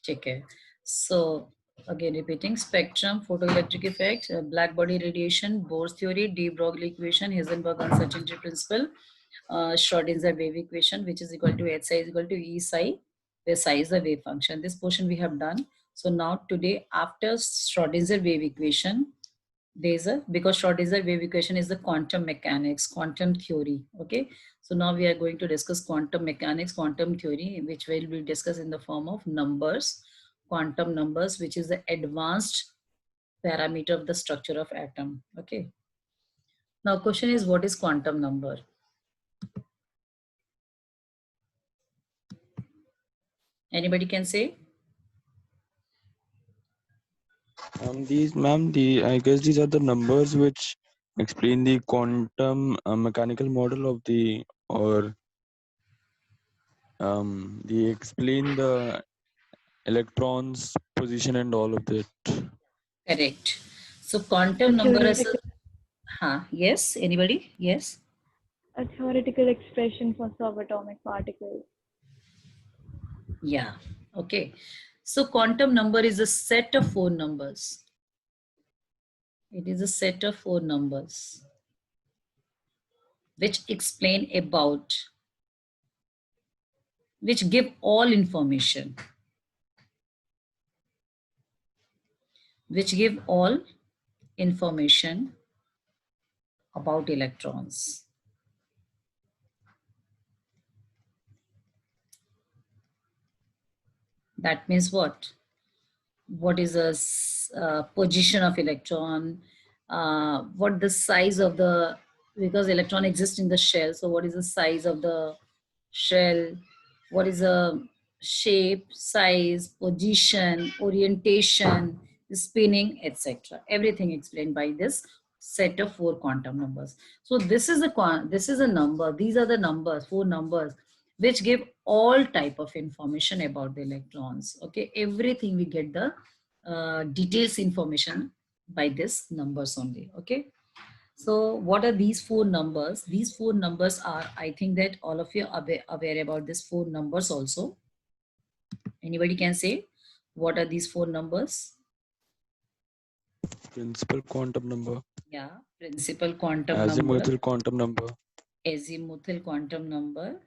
ठीक है. So again repeating, spectrum, photoelectric effect, black body radiation, Bohr's theory, de Broglie equation, Heisenberg uncertainty principle, Schrodinger wave equation, which is equal to H psi is equal to E psi, where psi is the wave function. This portion we have done. So now today, after Schrodinger wave equation, there's a, because Schrodinger wave equation is the quantum mechanics, quantum theory. Okay, so now we are going to discuss quantum mechanics, quantum theory, which will be discussed in the form of numbers, quantum numbers, which is the advanced parameter of the structure of atom. Okay, now question is, what is quantum number? Anybody can say? These, ma'am, I guess these are the numbers which explain the quantum mechanical model of the, or they explain the electrons position and all of that. Correct. So quantum number is yes, anybody? Yes. A theoretical expression for subatomic particles. Yeah. Okay. So quantum number is a set of 4 numbers. It is a set of 4 numbers which explain about, which give all information, which give all information about electrons. That means what? What is the position of electron? What the size of the, because electron exists in the shell, so what is the size of the shell? What is the shape, size, position, orientation, spinning, etc. Everything explained by this set of 4 quantum numbers. So this is a number. These are the numbers, 4 numbers, which give all type of information about the electrons. Okay, everything we get the details information by this numbers only. Okay, so what are these 4 numbers? These 4 numbers are, I think that all of you are aware about these 4 numbers also. Anybody can say what are these 4 numbers? Principal quantum number. Yeah, principal quantum azimuthal number. Quantum number. Azimuthal quantum number.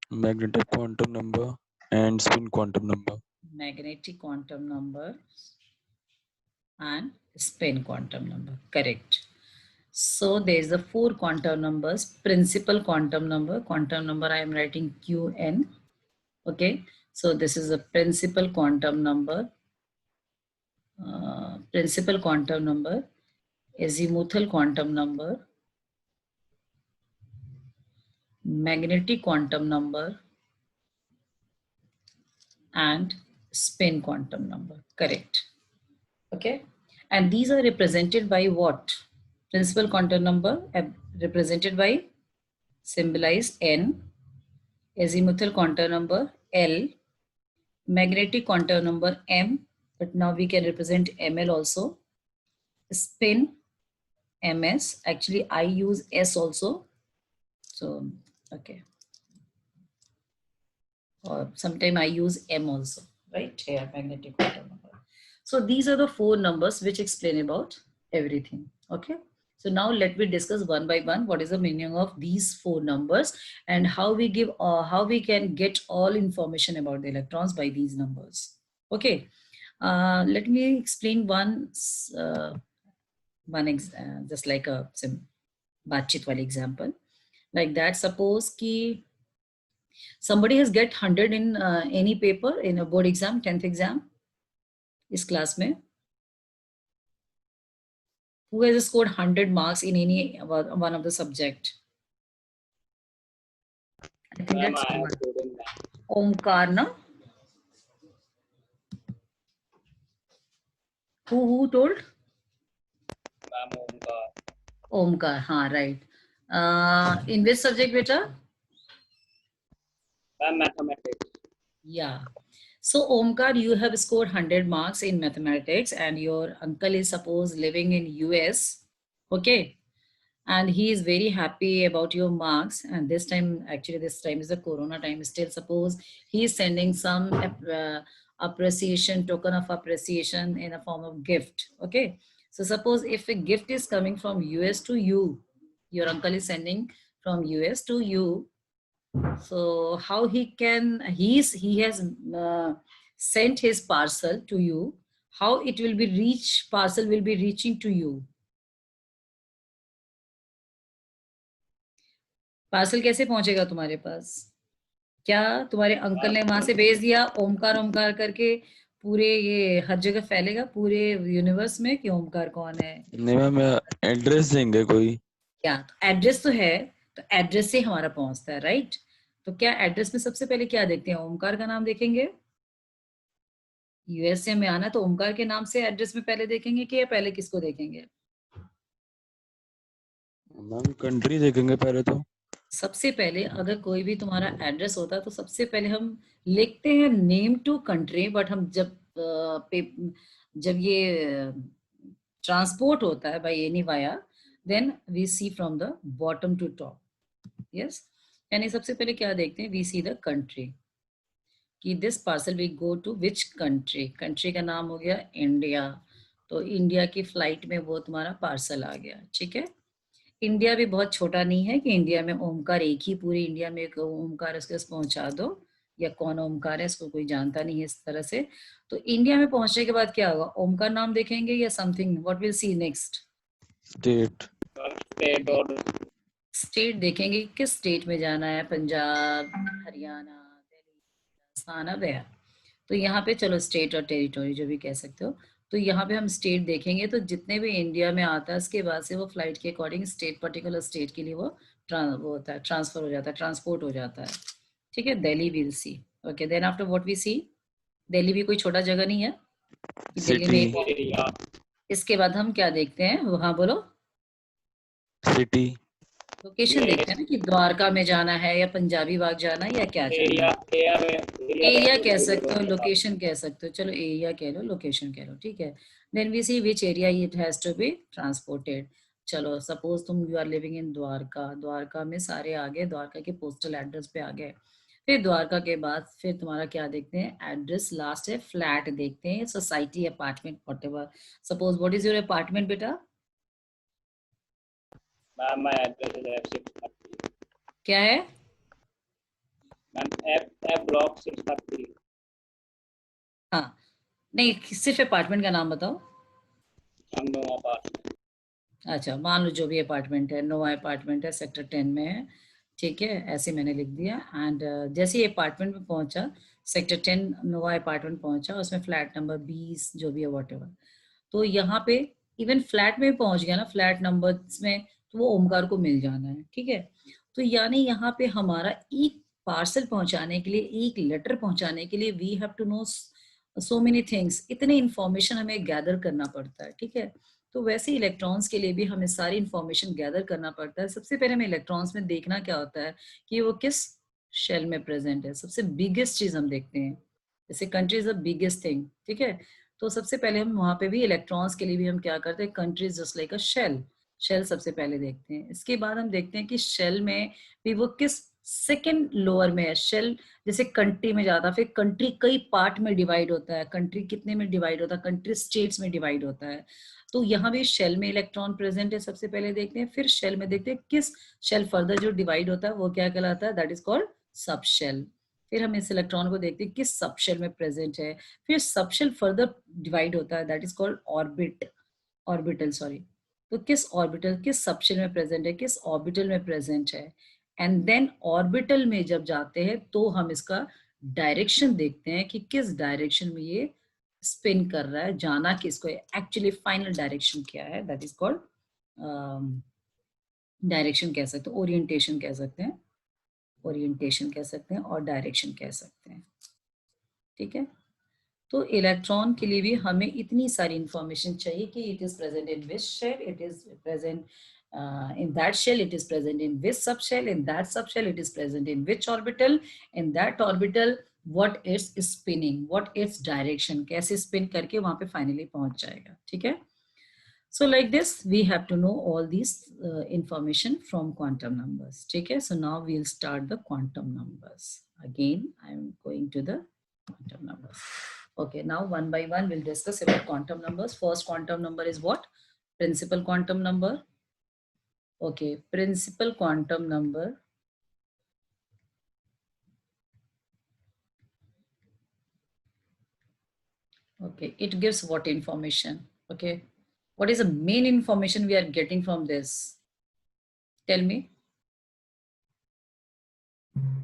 Magnetic quantum number and spin quantum number. Magnetic quantum number and spin quantum number. Correct. So there is the 4 quantum numbers. Principal quantum number. Quantum number I am writing Qn. Okay. So this is the principal quantum number. Principal quantum number. Azimuthal quantum number. Magnetic quantum number. And spin quantum number. Correct. Okay. And these are represented by what? Principal quantum number represented by, symbolize N. Azimuthal quantum number L. Magnetic quantum number M. But now we can represent ML also. Spin MS. Actually, I use S also. So, okay. Or sometime I use M also, right? Here, magnetic quantum number. So these are the 4 numbers which explain about everything. Okay. So now let me discuss one by one what is the meaning of these 4 numbers and how we give, how we can get all information about the electrons by these numbers. Okay. Let me explain one just like a baatchit wali example. Like that, suppose ki somebody has get 100 in any paper in a board exam, 10th exam, इस class में. Who has scored 100 marks in any one of the subject? I think that's Omkar, no? Who told? Omkar, हाँ, right. In which subject, beta? Mathematics. Yeah. So Omkar, you have scored 100 marks in mathematics and your uncle is suppose living in US. Okay. and he is very happy about your marks. And this time, actually this time is the corona time still. Suppose he is sending some appreciation, token of appreciation in a form of gift. Okay, so suppose if a gift is coming from US to you, your uncle is sending from US to you, so how he can, he has sent his parcel to you, how it will be reach, parcel will be reaching to you? Parcel कैसे पहुंचेगा तुम्हारे पास? क्या तुम्हारे uncle ने वहां से भेज दिया ओमकार ओमकार करके, पूरे ये हर जगह फैलेगा पूरे यूनिवर्स में कि ओमकार कौन है? नहीं मैम, एड्रेस देंगे कोई। क्या एड्रेस तो है, तो एड्रेस से हमारा पहुंचता है, राइट? तो क्या एड्रेस में सबसे पहले क्या देखते हैं? ओमकार का नाम देखेंगे। यूएसए में आना तो ओमकार के नाम से एड्रेस में पहले देखेंगे कि पहले किसको देखेंगे? मैम कंट्री देखेंगे पहले तो। सबसे पहले अगर कोई भी तुम्हारा एड्रेस होता है तो सबसे पहले हम लिखते हैं नेम टू कंट्री, बट हम जब ये ट्रांसपोर्ट होता है by any via, then we see from the bottom to top. Yes, यानी सबसे पहले क्या देखते हैं? वी सी द कंट्री, कि this parcel we go to which country. Country का नाम हो गया इंडिया, तो इंडिया की फ्लाइट में वो तुम्हारा पार्सल आ गया। ठीक है, इंडिया भी बहुत छोटा नहीं है कि इंडिया में ओमकार एक ही, पूरे इंडिया में एक ओमकार उसके पहुंचा दो, या कौन ओमकार है इसको कोई जानता नहीं है इस तरह से। तो इंडिया में पहुंचने के बाद क्या होगा? ओमकार नाम देखेंगे या something, what will see next? State. State देखेंगे, किस स्टेट में जाना है? पंजाब, हरियाणा, दिल्ली, राजस्थान, गया। तो यहाँ पे चलो स्टेट और टेरिटोरी जो भी कह सकते हो, तो यहाँ पे हम स्टेट देखेंगे। तो जितने भी इंडिया में आता है उसके बाद से वो फ्लाइट के अकॉर्डिंग स्टेट, पर्टिकुलर स्टेट के लिए वो होता है, ट्रांसफर हो जाता है, ट्रांसपोर्ट हो जाता है। ठीक है, Delhi will see. Okay, then after what we see, Delhi भी कोई छोटा जगह नहीं है कि दिल्ली में। इसके बाद हम क्या देखते हैं? वहां बोलो, सिटी। लोकेशन देखते हैं ना, कि द्वारका में जाना है या पंजाबी बाग जाना है या क्या जाना है। एरिया कह सकते हो, लोकेशन कह सकते हो, चलो एरिया कह लो, लोकेशन कह लो। ठीक है, then we see which area it has to be transported. चलो सपोज तुम you are living in Dwarka, Dwarka में सारे आ गए, द्वारका के पोस्टल एड्रेस पे आ गए। फिर द्वारका के बाद फिर तुम्हारा क्या देखते हैं? एड्रेस, लास्ट है फ्लैट देखते हैं, society, apartment, whatever. Suppose what is your apartment बेटा? मैम माय एड्रेस है F6 क्या है? Ma'am F block 653। हाँ, नहीं सिर्फ अपार्टमेंट का नाम बताओ। हम नो अपार्टमेंट। अच्छा, मान लो जो भी अपार्टमेंट है, नोवा अपार्टमेंट है, सेक्टर 10 में है। ठीक है, ऐसे मैंने लिख दिया। एंड जैसे ही अपार्टमेंट में पहुंचा, सेक्टर 10 नोवा अपार्टमेंट पहुंचा, उसमें फ्लैट नंबर 20 जो भी है व्हाटएवर, तो यहाँ पे इवन फ्लैट में पहुंच गया ना, फ्लैट नंबर में, तो वो ओमकार को मिल जाना है। ठीक है, तो यानी यहाँ पे हमारा एक पार्सल पहुंचाने के लिए, एक लेटर पहुंचाने के लिए, we have to know so many things, इतने इंफॉर्मेशन हमें गैदर करना पड़ता है। ठीक है, तो वैसे इलेक्ट्रॉन्स के लिए भी हमें सारी इंफॉर्मेशन गैदर करना पड़ता है। सबसे पहले हमें इलेक्ट्रॉन्स में देखना क्या होता है कि वो किस शेल में प्रेजेंट है। सबसे बिगेस्ट चीज हम देखते हैं, जैसे country is the biggest thing. ठीक है, तो सबसे पहले हम वहां पे भी इलेक्ट्रॉन्स के लिए भी हम क्या करते हैं? Countries just like a shell, shell सबसे पहले देखते हैं। इसके बाद हम देखते हैं कि शेल में भी वो किस सेकेंड लोअर में है शेल। जैसे कंट्री में जाता है, फिर कंट्री कई पार्ट में डिवाइड होता है, कंट्री कितने में डिवाइड होता है? कंट्री स्टेट्स में डिवाइड होता है। तो यहाँ भी शेल में इलेक्ट्रॉन प्रेजेंट है, सबसे पहले देखते हैं। फिर शेल में देखते हैं किस शेल फर्दर जो डिवाइड होता है वो क्या कहलाता है? That is called subshell. फिर हम इस इलेक्ट्रॉन को देखते हैं किस सब शेल में प्रेजेंट है। फिर सब शेल फर्दर डिवाइड होता है, that is called orbit, orbital sorry. तो किस ऑर्बिटल, किस सब शेल में प्रेजेंट है, किस ऑर्बिटल में प्रेजेंट है। एंड देन ऑर्बिटल में जब जाते हैं तो हम इसका डायरेक्शन देखते हैं कि किस डायरेक्शन में ये स्पिन कर रहा है, जाना किसको है, एक्चुअली फाइनल डायरेक्शन क्या है, दैट इज कॉल्ड डायरेक्शन कह सकते हैं, ओरिएंटेशन कह सकते हैं, ओरिएंटेशन कह सकते हैं और डायरेक्शन कह सकते हैं। ठीक है, तो इलेक्ट्रॉन के लिए भी हमें इतनी सारी इंफॉर्मेशन चाहिए कि it is present in which shell, it is present in that shell, it is present in which subshell, in that subshell it is present in which orbital, in that orbital what its spinning, what its direction, कैसे spin करके वहां पे finally पहुंच जाएगा। ठीक है, So like this, we have to know all these information from quantum numbers. Okay, so now we'll start the quantum numbers. Again, I'm going to the quantum numbers. Okay, now one by one, we'll discuss about quantum numbers. First quantum number is what? Principal quantum number. Okay, principal quantum number. Okay, it gives what information? Okay, what is the main information we are getting from this? Tell me.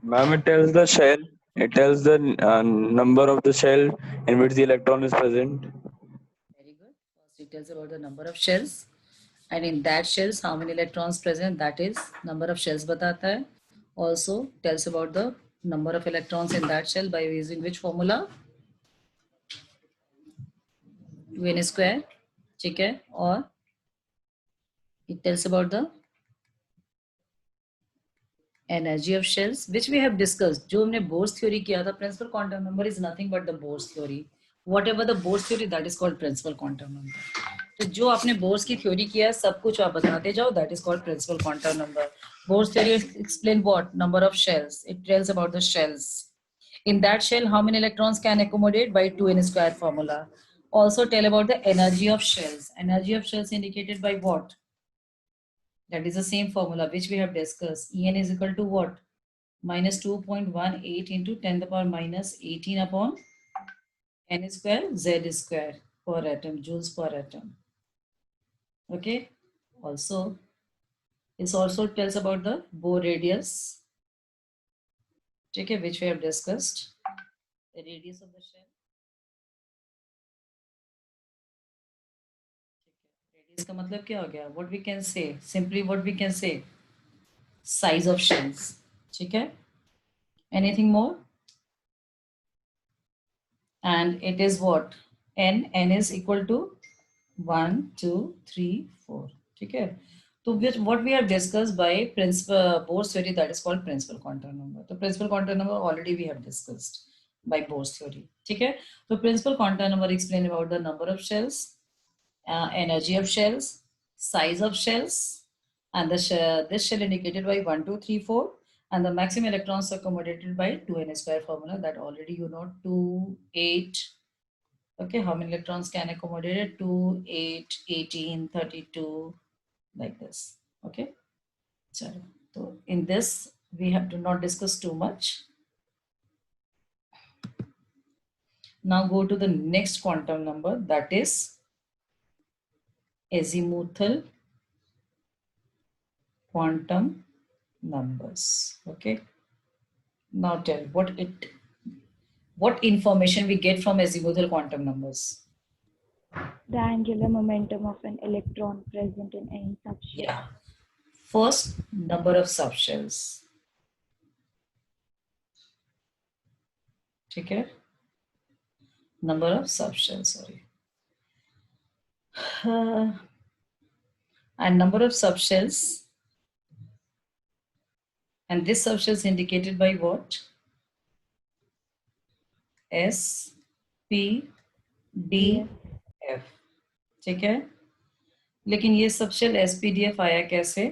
Ma'am, it tells the shell. It tells the number of the shell in which the electron is present. Very good. First, it tells about the number of shells. And in that shells, how many electrons present? That is number of shells batata hai. Also tells about the number of electrons in that shell by using which formula? 2n square. ठीक है? और it tells about the energy of shells, which we have discussed. जो हमने Bohr's theory किया था, principal quantum number is nothing but the Bohr's theory. Whatever the Bohr's theory, that is called principal quantum number. तो जो आपने Bohr's की theory किया है, सब कुछ आप बताते जाओ, that is called principal quantum number. Bohr's theory explain what? Number of shells. It tells about the shells. In that shell, how many electrons can accommodate by 2n square formula. Also tell about the energy of shells. Energy of shells indicated by what? That is the same formula which we have discussed. En is equal to what? Minus 2.18 into 10 to the power minus 18 upon n square z square per atom, joules per atom. Okay. Also, this also tells about the Bohr radius, okay, which we have discussed. The radius of the shell. Radius का मतलब क्या हो गया? What we can say? Simply what we can say? Size of shells. ठीक है? Anything more? And it is what? N is equal to 1, 2, 3, 4. Okay. So what we have discussed by principal Bohr's theory, that is called principal quantum number. The principal quantum number already we have discussed by Bohr's theory. Okay. So principal quantum number explain about the number of shells, energy of shells, size of shells, and the this shell indicated by 1, 2, 3, 4. And the maximum electrons accommodated by 2n square formula that already you know 2, 8. Okay, how many electrons can accommodate it? 2, 8, 18, 32, like this. Okay, so in this we have to not discuss too much. Now go to the next quantum number, that is azimuthal quantum numbers. Okay, now tell what information we get from azimuthal quantum numbers. The angular momentum of an electron present in any subshell. Yeah. First, number of subshells. Okay. Number of subshells, sorry. And number of subshells. And this subshell is indicated by what? S, P, D, F. ठीक है? लेकिन ये subshell SPDF आया कैसे?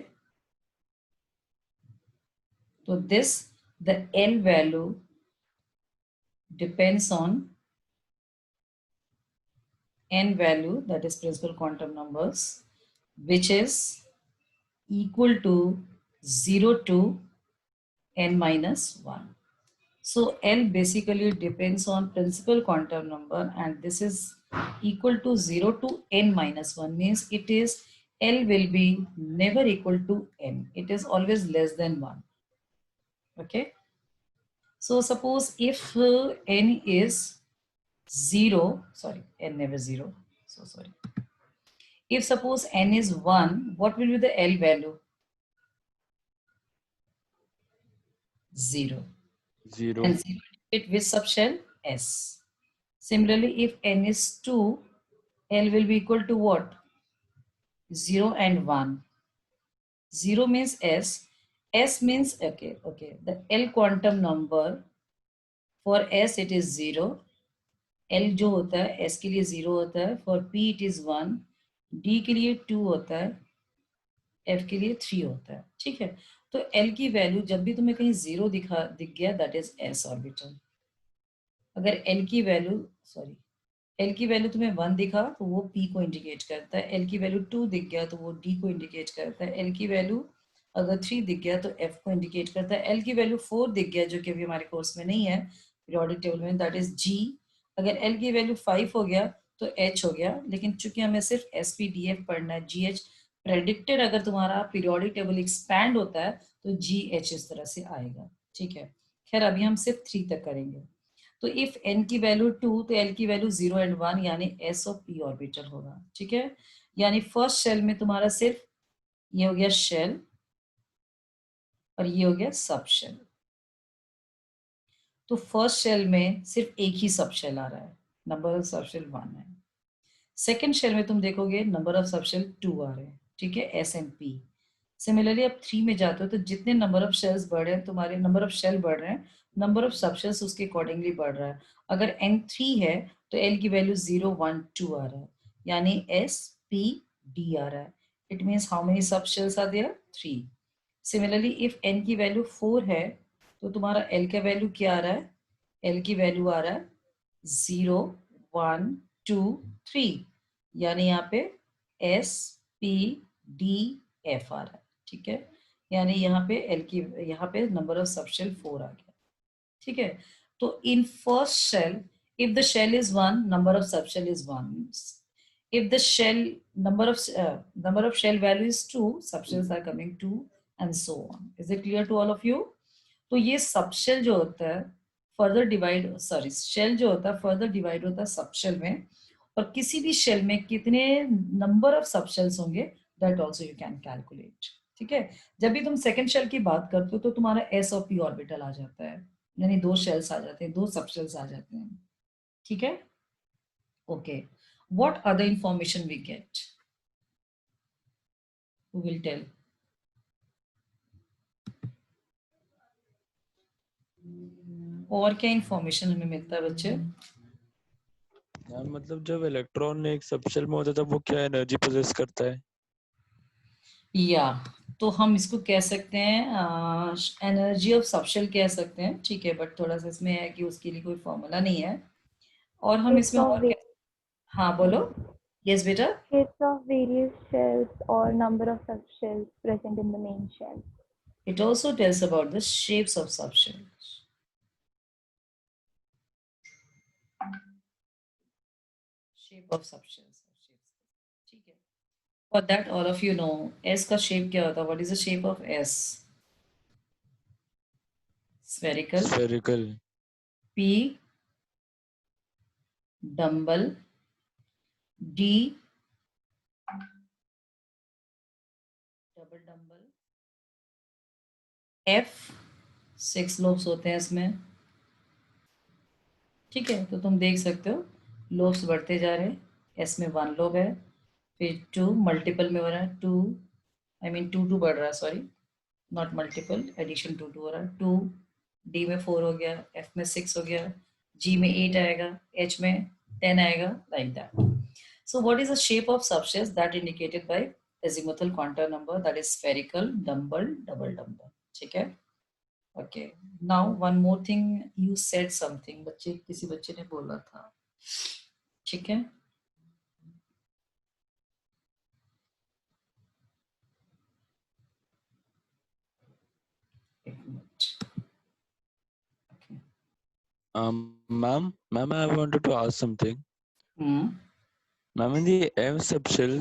तो this, the L value depends on N value, that is principal quantum numbers, which is equal to 0 to N minus 1. So L basically depends on principal quantum number, and this is equal to 0 to N minus 1, means it is L will be never equal to N. It is always less than 1. Okay. So suppose if N is 0, sorry, N never 0. So sorry. If suppose N is 1, what will be the L value? 0. 0. And 0 indicate which subshell? S. Similarly, if N is 2, L will be equal to what? 0 and 1. 0 means S. S means, okay, the L quantum number, for S it is 0. L जो होता है, S के लिए 0 होता है. For P it is 1. D के लिए 2 होता है, एफ के लिए 3 होता है, ठीक है। तो एल की वैल्यू जब भी तुम्हें कहीं 0 दिख गया दैट इज एस ऑर्बिटल। अगर एल की वैल्यू सॉरी एल की वैल्यू तुम्हें 1 दिखा तो वो पी को इंडिकेट करता है, एल की वैल्यू 2 दिख गया तो वो डी को इंडिकेट करता है, एल की वैल्यू अगर 3 दिख गया तो एफ को इंडिकेट करता है, एल की वैल्यू 4 दिख गया जो कि अभी हमारे कोर्स में नहीं है पीरियोडिक टेबल में, दैट इज जी। अगर एल की वैल्यू 5 हो गया तो एच हो गया, लेकिन चूंकि हमें सिर्फ एस पी डी एफ पढ़ना है, जी एच प्रेडिक्टेड अगर तुम्हारा पीरियोडिक टेबल एक्सपैंड होता है तो जी एच इस तरह से आएगा, ठीक है। खैर अभी हम सिर्फ 3 तक करेंगे। तो इफ n की वैल्यू 2 तो l की वैल्यू 0 एंड 1 यानी s ऑफ p ऑर्बिटल होगा, ठीक है। यानी फर्स्ट शेल में तुम्हारा सिर्फ ये हो गया शेल और ये हो गया सब शेल। तो फर्स्ट शेल में सिर्फ एक ही सब शेल आ रहा है, नंबर ऑफ सब शेल 1 है। सेकेंड शेल में तुम देखोगे नंबर ऑफ सब शेल 2 आ रहे हैं, ठीक है, एस एंड पी। सिमिलरली अब 3 में जाते हो तो जितने नंबर ऑफ शेल्स बढ़ रहे हैं, तुम्हारे नंबर ऑफ शेल बढ़ रहे हैं, नंबर ऑफ सब शेल्स उसके अकॉर्डिंगली बढ़ रहा है। अगर n 3 है तो l की वैल्यू 0 1 2 आ रहा है, यानी s p d आ रहा है। It means how many subshells are there 3। Similarly if n की वैल्यू 4 है तो तुम्हारा l का वैल्यू क्या आ रहा है, l की वैल्यू आ रहा है 0 1 2 3, यानी यहाँ पे s p d f आ रहा है, ठीक है। यानी यहाँ पे एल की यहाँ पे नंबर ऑफ सब शेल 4 आ गया, ठीक है। तो in first shell if the shell is 1 number of subshell is 1, if the shell number of shell value is 2 subshells are coming 2 and so on. Is it clear to all of you? तो ये subshell जो होता है further divide sorry shell जो होता है further divide होता है सबशेल में, और किसी भी शेल में कितने नंबर ऑफ सबशेल्स होंगे that also you can calculate, ठीक है। जब भी तुम सेकंड शेल की बात करते हो तो तुम्हारा एस और पी ऑर्बिटल आ जाता है, यानी 2 शेल्स आ जाते हैं, 2 सबशेल्स आ जाते हैं, ठीक है। Okay, what other information we get, who will tell? और क्या इंफॉर्मेशन हमें मिलता है बच्चे? मतलब जब इलेक्ट्रॉन एक सबशेल में होता है तब वो क्या एनर्जी पोजेस करता है? या तो हम इसको कह सकते हैं एनर्जी ऑफ सबशेल कह सकते हैं, ठीक है, बट थोड़ा सा इसमें है कि उसके लिए कोई फॉर्मूला नहीं है, और हम Hits इसमें of और क्या, हाँ बोलो, यस बेटा। hits of various shells or number of subshells present in the main shell. It also tells about the shapes of subshells. Shape of subshells. ठीक है। For that all of you know S का shape क्या होता है? What is the shape of S? Spherical. Spherical. P dumbbell. D double dumbbell. F 6 lobes होते हैं इसमें, ठीक है। तो तुम देख सकते हो लोब्स बढ़ते जा रहे हैं, एस में 1 लोब है, फिर 2 मल्टीपल में हो रहा है, 2 आई मीन 2 बढ़ रहा है, सॉरी नॉट मल्टीपल, एडिशन 2 हो रहा है, 2 डी में 4 हो गया, एफ में 6 हो गया, जी में 8 आएगा, एच में 10 आएगा, like that. So what is the shape of subshells that indicated by azimuthal quantum number, that is spherical, dumbbell, double dumbbell, ठीक है। Okay, now one more thing, you said something, बच्चे किसी बच्चे ने बोला था, ठीक है। एक minute, Ma'am, I wanted to ask something. Ma'am, in the M subshell,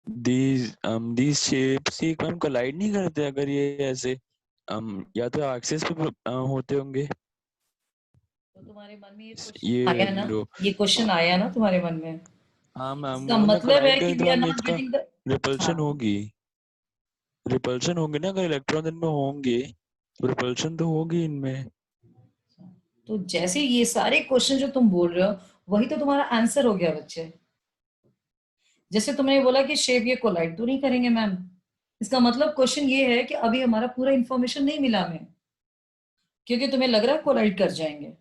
these shapes ये मैम collide नहीं करते अगर ये ऐसे या तो एक्सिस पे होते होंगे? तो तुम्हारे मन में ये आया ना, जो ये क्वेश्चन आया ना तुम्हारे मन में, हाँ मैम इसका वो ना मतलब है collide कि करें तो वी आर मैम नॉट इसका गेटिंग द, रिपल्शन होगी, रिपल्शन होंगे ना, अगर इलेक्ट्रॉन इनमें होंगे तो रिपल्शन तो होगी इनमें। तो जैसे ये सारे क्वेश्चन जो तुम बोल रहे हो वही तो तुम्हारा आंसर हो गया बच्चे। जैसे तुमने बोला कि शेप ये कोलाइड तो नहीं करेंगे मैम, इसका मतलब क्वेश्चन ये है कि अभी हमारा पूरा इंफॉर्मेशन नहीं मिला हमें, क्योंकि तुम्हें लग रहा है कोलाइड कर जाएंगे,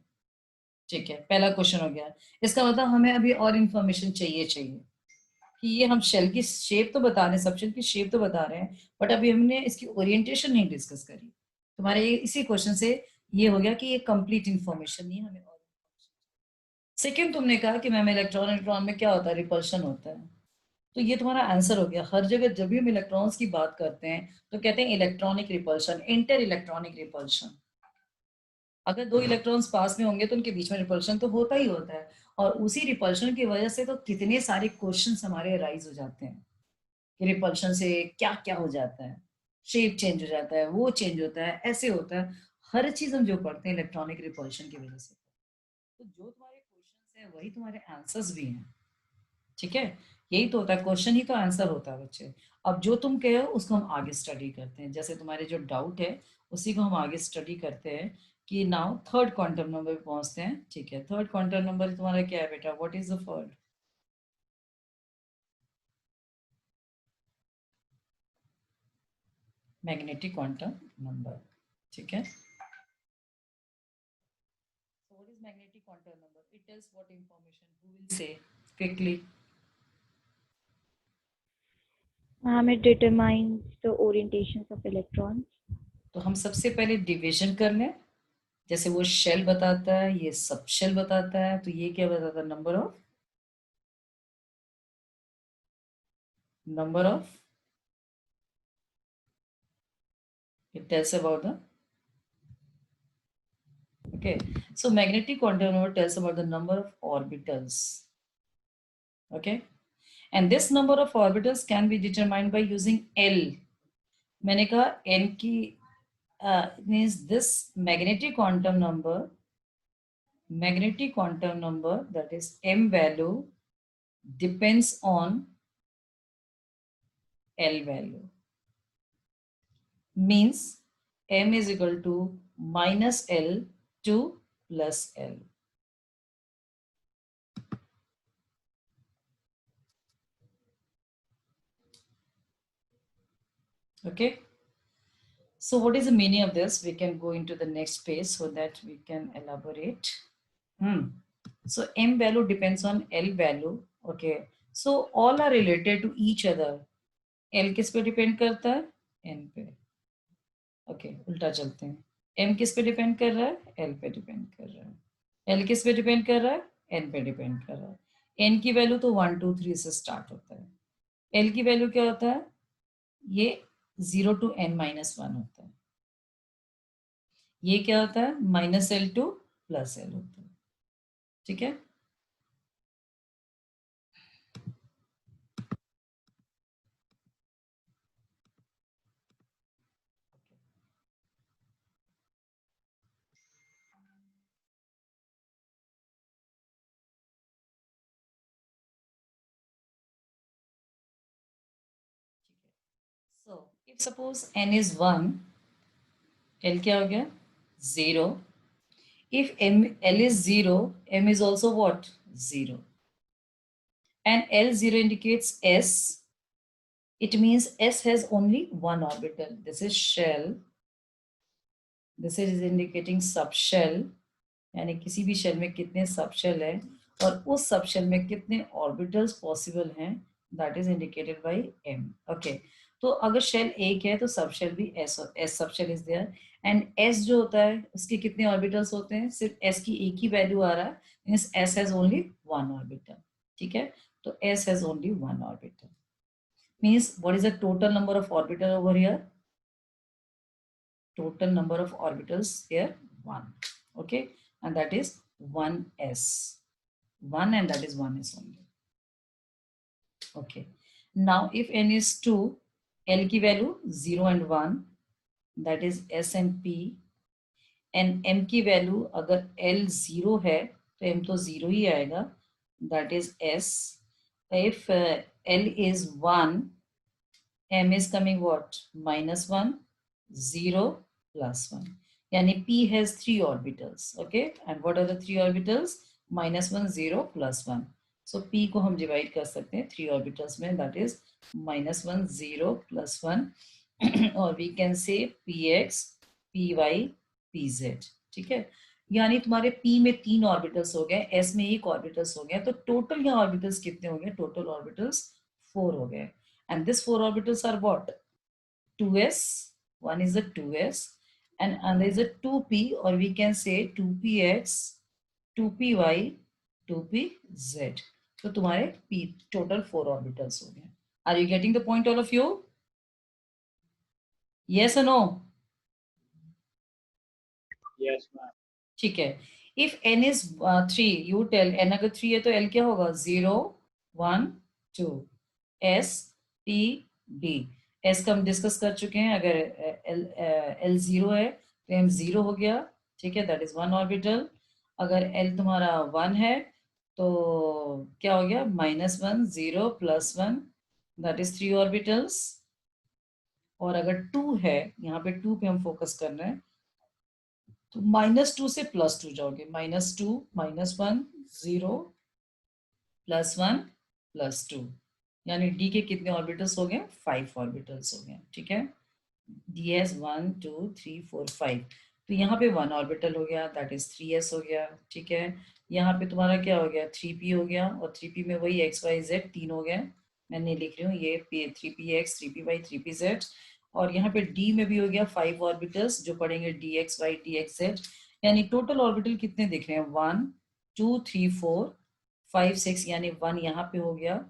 ठीक है, पहला क्वेश्चन हो गया। इसका मतलब हमें अभी और इंफॉर्मेशन चाहिए, कि ये हम शेल की शेप तो बता रहे हैं, सब शेल की शेप तो बता रहे हैं, बट अभी हमने इसकी ओरिएंटेशन नहीं डिस्कस करी। तुम्हारे इसी क्वेश्चन से ये हो गया कि ये कंप्लीट इंफॉर्मेशन नहीं हमें। सेकेंड तुमने कहा कि मैम इलेक्ट्रॉन में क्या होता है, रिपल्शन होता है, तो ये तुम्हारा आंसर हो गया। हर जगह जब भी हम इलेक्ट्रॉन्स की बात करते हैं तो कहते हैं electronic repulsion, inter electronic repulsion. अगर दो इलेक्ट्रॉन्स पास में होंगे तो उनके बीच में रिपल्शन तो होता ही होता है, और उसी रिपल्शन की वजह से तो कितने सारे क्वेश्चंस हमारे राइज हो जाते हैं कि रिपल्शन से क्या क्या हो जाता है, शेप चेंज हो जाता है, वो चेंज होता है, ऐसे होता है। हर चीज हम जो पढ़ते हैं इलेक्ट्रॉनिक रिपल्शन की वजह से। तो जो तुम्हारे क्वेश्चंस हैं वही तुम्हारे आंसर्स भी हैं, ठीक है। यही तो होता है, क्वेश्चन ही तो आंसर होता है बच्चे। अब जो तुम कहे हो उसको हम आगे स्टडी करते हैं, जैसे तुम्हारे जो डाउट है उसी को हम आगे स्टडी करते हैं। कि नाउ थर्ड क्वांटम नंबर पे पहुंचते हैं, ठीक है। थर्ड क्वांटम नंबर तुम्हारा क्या है बेटा, what is the third? Magnetic quantum number, ठीक है। So what is magnetic quantum number? It tells what information? Who will say quickly? It determines the orientations of electrons. तो हम सबसे पहले डिवीजन कर लें। जैसे वो शेल बताता है, ये सब शेल बताता है, तो ये क्या बताता है, number of it tells about the, okay, so magnetic quantum number tells about the number of orbitals, okay, and this number of orbitals can be determined by using L. मैंने कहा n की means this magnetic quantum number that is m value depends on L value, means m is equal to minus L to plus L. Okay, so what is the meaning of this? We can go into the next page so that we can elaborate. So m value depends on L value. Okay, so all are related to each other. L किस पे depend करता है, n पे। Okay उल्टा चलते हैं, m किस पे डिपेंड कर रहा है, l पे डिपेंड कर रहा है। l किस पे डिपेंड कर रहा है, n पे डिपेंड कर रहा है। n की वैल्यू तो 1 2 3 से स्टार्ट होता है। l की वैल्यू क्या होता है, ये 0 to n minus 1 होता है। ये क्या होता है, minus L two plus L होता है, ठीक है। So if suppose n is 1, l क्या हो गया 0। If l is 0, m is also what, 0, and L0 indicates s. It means s has only one orbital. This is shell, this is indicating subshell, यानी किसी भी shell में कितने subshell है और उस सबशेल में कितने ऑर्बिटल्स पॉसिबल हैं, that is indicated by m। Okay, तो अगर शेल एक है तो सबशेल भी s subshell is there, and s जो होता है उसके कितने ऑर्बिटल्स होते हैं, सिर्फ s की एक ही वैल्यू आ रहा है, means s has only one orbital, ठीक है। तो s has only one orbital, means what is the total number of orbital over here, total number of orbitals here 1, okay, and that is 1s, 1, and that is 1s only. Okay, now if n is 2, l की value 0 and 1, that is s and p, and m की value अगर l 0 है तो m तो 0 ही आएगा, that is s। if l is 1, m is coming what, -1, 0, +1, यानी p has 3 orbitals, okay, and what are the 3 orbitals, -1, 0, +1। so p को हम divide कर सकते हैं 3 orbitals में, that is -1, 0, +1 और we can say px, py, pz, ठीक है। यानी तुम्हारे p में 3 ऑर्बिटल्स हो गए, s में 1 ऑर्बिटल्स हो गया, तो टोटल यहाँ ऑर्बिटल्स कितने हो गए, टोटल ऑर्बिटल्स 4 हो गए. And this 4 orbitals are what? 2s, one is a 2s and another is a 2p, or we can say 2px, 2py, 2pz. तो तुम्हारे p total 4 orbitals हो गए. Are you getting the point, all of you? Yes or no? Yes, ma'am. ठीक है. If n is 3, you tell n अगर 3 है तो l क्या होगा? 0 1 2 s p d. s का हम डिस्कस कर चुके हैं. अगर l 0 है तो m 0 हो गया. ठीक है, दैट इज 1 ऑर्बिटल. अगर l तुम्हारा 1 है तो क्या हो गया? -1 0 +1, दैट इज 3 ऑर्बिटल्स. और अगर 2 है, यहाँ पे 2 पे हम फोकस कर रहे हैं, तो -2 से +2 जाओगे. -2 -1 0 +1 +2, यानी d के कितने ऑर्बिटल्स हो गए? 5 ऑर्बिटल्स हो गए. ठीक है, ds 1 2 3 4 5. तो यहाँ पे 1 ऑर्बिटल हो गया, दैट इज 3s हो गया. ठीक है, यहाँ पे तुम्हारा क्या हो गया? 3p हो गया, और 3p में वही x y z 3 हो गए. मैं नहीं लिख रही हूँ, ये 3px 3py 3pz. और यहाँ पे d में भी हो गया 5 ऑर्बिटल्स, जो पढ़ेंगे dxy dxz. यानी टोटल ऑर्बिटल कितने दिख रहे हैं? 1 2 3 4 5 6, यानी 1 यहाँ पे हो गया,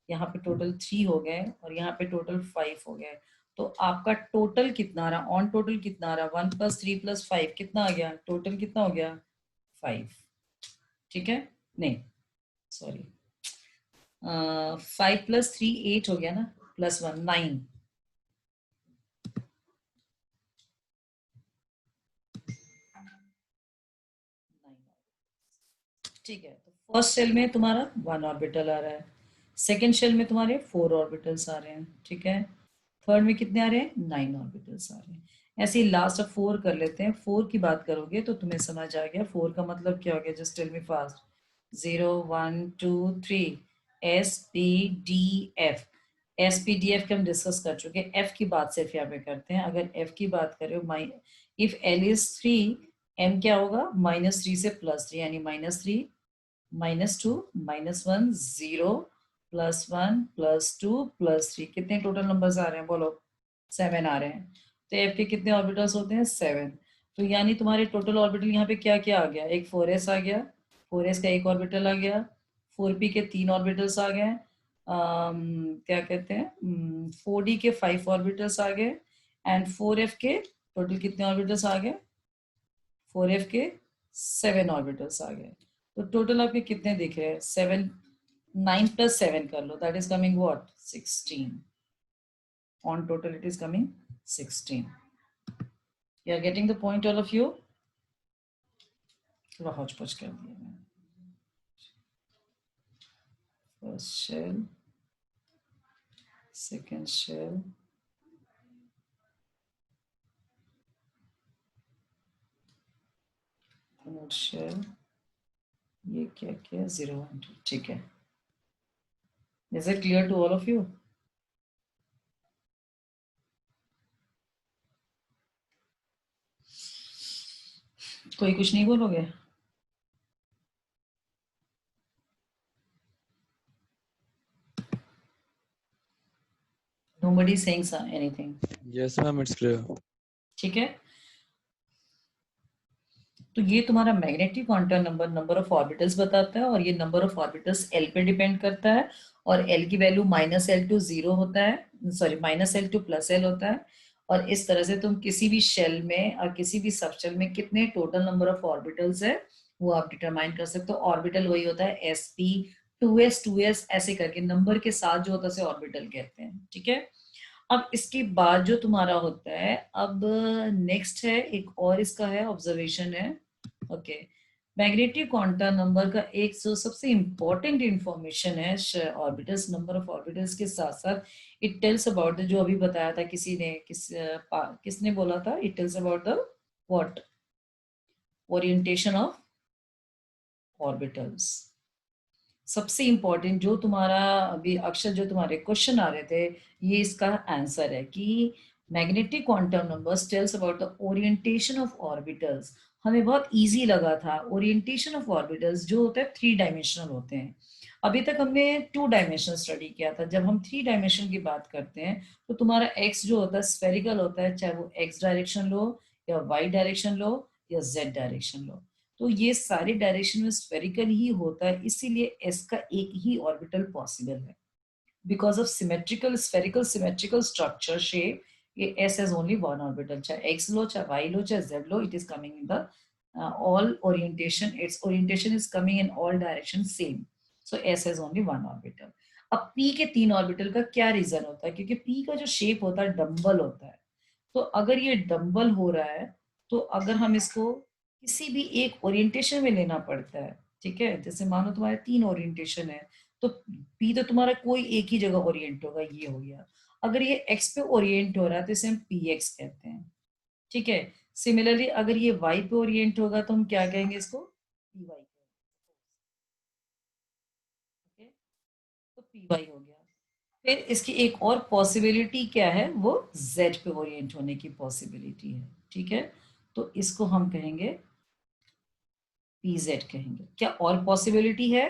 यहाँ पे टोटल 3 हो गए, और यहाँ पे टोटल 5 हो गए. तो आपका टोटल कितना आ रहा? ऑन टोटल कितना आ रहा? 1 + 3 + 5 कितना आ गया? टोटल कितना हो गया? 5. ठीक है, नहीं सॉरी, 5 + 3 8 हो गया ना, +1 9. ठीक है, तो फर्स्ट शेल में तुम्हारा 1 ऑर्बिटल आ रहा है, सेकेंड शेल में तुम्हारे 4 ऑर्बिटल्स आ रहे हैं. ठीक है, थर्ड में कितने आ रहे हैं? 9 ऑर्बिटल्स आ रहे हैं. ऐसे ही लास्ट ऑफ 4 कर लेते हैं. 4 की बात करोगे तो तुम्हें समझ आ गया 4 का मतलब क्या हो गया. Just tell me fast. 0 1 2 3 s p d f. s p d f के हम डिस्कस कर चुके हैं. f की बात सिर्फ यहाँ पे करते हैं. अगर f की बात करें, इफ l इज 3, m क्या होगा? -3 से +3, यानी -3 -2 -1 0 +1 +2 +3. कितने टोटल नंबर्स आ रहे हैं? बोलो. 7 आ रहे हैं. तो एफ के कितने ऑर्बिटल्स होते हैं? 7. तो यानी तुम्हारे टोटल ऑर्बिटल यहाँ पे क्या क्या आ गया? एक 4s आ गया, 4s का एक ऑर्बिटल आ गया, 4p के 3 ऑर्बिटल्स आ गए, क्या कहते हैं, 4d के 5 ऑर्बिटल्स आ गए, एंड 4f के टोटल कितने ऑर्बिटल्स आ गए? 4f के 7 ऑर्बिटल्स आ गए. तो टोटल आपके कितने दिख रहे हैं? 7. 9 + 7 कर लो, that is coming what? 16. On total it is coming 16. You are getting the point, all of you? थोड़ा hodgepodge कर दिया मैंने. First shell, second shell, third shell. ये क्या क्या? 0 1 2. ठीक है. Is it clear to all of you? कोई कुछ नहीं बोलोगे? Nobody is saying anything. Yes, ma'am, it's clear. ठीक है, तो ये तुम्हारा magnetic quantum number number of orbitals बताता है, और ये नंबर ऑफ ऑर्बिटल्स एल पे डिपेंड करता है, और एल की वैल्यू -l to 0 होता है, सॉरी -l to +l होता है. और इस तरह से तुम किसी भी शेल में और किसी भी सब शेल में कितने टोटल नंबर ऑफ ऑर्बिटल्स है वो आप डिटरमाइन कर सकते हो. ऑर्बिटल वही होता है sp 2s ऐसे करके नंबर के साथ जो होता है उसे ऑर्बिटल कहते हैं. ठीक है, अब इसके बाद जो तुम्हारा होता है, अब नेक्स्ट है एक और इसका है ऑब्जर्वेशन है. ओके, मैग्नेटिक क्वांटम नंबर का एक जो सबसे इंपॉर्टेंट इंफॉर्मेशन है ऑर्बिटल्स, नंबर ऑफ ऑर्बिटल्स के साथ साथ इट टेल्स अबाउट द, जो अभी बताया था किसी ने, किसने बोला था? It tells about the what? Orientation of orbitals. सबसे इंपॉर्टेंट जो तुम्हारा अभी अक्षर जो तुम्हारे क्वेश्चन आ रहे थे, ये इसका आंसर है कि magnetic quantum numbers tells about the orientation of orbitals. हमें बहुत इजी लगा था। ओरिएंटेशन ऑफ ऑर्बिटल्स जो होता है 3 डायमेंशनल होते हैं। अभी तक हमने 2 डायमेंशनल स्टडी किया था। जब हम 3 डायमेंशन की बात करते हैं तो तुम्हारा एक्स जो होता है स्फेरिकल होता है, चाहे वो एक्स डायरेक्शन लो या वाई डायरेक्शन लो या जेड डायरेक्शन लो। तो ये सारे डायरेक्शन में स्फेरिकल ही होता है, इसीलिए एस का एक ही ऑर्बिटल पॉसिबल है। Because of symmetrical spherical symmetrical structure shape, ये S has only one orbital. चाहे एक्स लो, चाहे वाई लो, चाहे जेड लो, it is coming in the all orientation, its orientation is coming in all directions same, so s has only one orbital. अब p के 3 orbital का क्या रीजन होता है? क्योंकि p का जो शेप होता है डम्बल होता है। तो अगर ये डम्बल हो रहा है तो अगर हम इसको किसी भी एक ओरिएंटेशन में लेना पड़ता है, ठीक है, जैसे मानो तुम्हारे 3 ओरिएंटेशन है तो p तो तुम्हारा कोई एक ही जगह ओरिएंट होगा, ये हो गया। अगर ये x पे ओरिएंट हो रहा है तो इसे हम px कहते हैं, ठीक है। सिमिलरली अगर ये y पे ओरिएंट होगा तो हम क्या कहेंगे? इसको py कहेंगे, ओके। तो py हो गया। फिर इसकी एक और पॉसिबिलिटी क्या है? वो z पे ओरिएंट होने की पॉसिबिलिटी है, ठीक है। तो इसको हम कहेंगे pz कहेंगे। क्या और पॉसिबिलिटी है?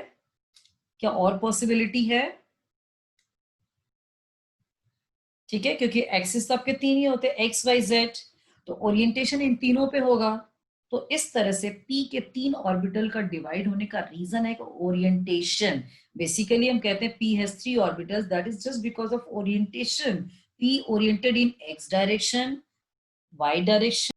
क्या और पॉसिबिलिटी है? ठीक है, क्योंकि एक्सिस तो आपके 3 ही होते हैं, एक्स वाई जेड, तो ओरिएंटेशन इन तीनों पे होगा। तो इस तरह से p के 3 ऑर्बिटल का डिवाइड होने का रीजन है ओरिएंटेशन। बेसिकली हम कहते हैं p has 3 orbitals, that is just because of orientation. p oriented in x direction, y direction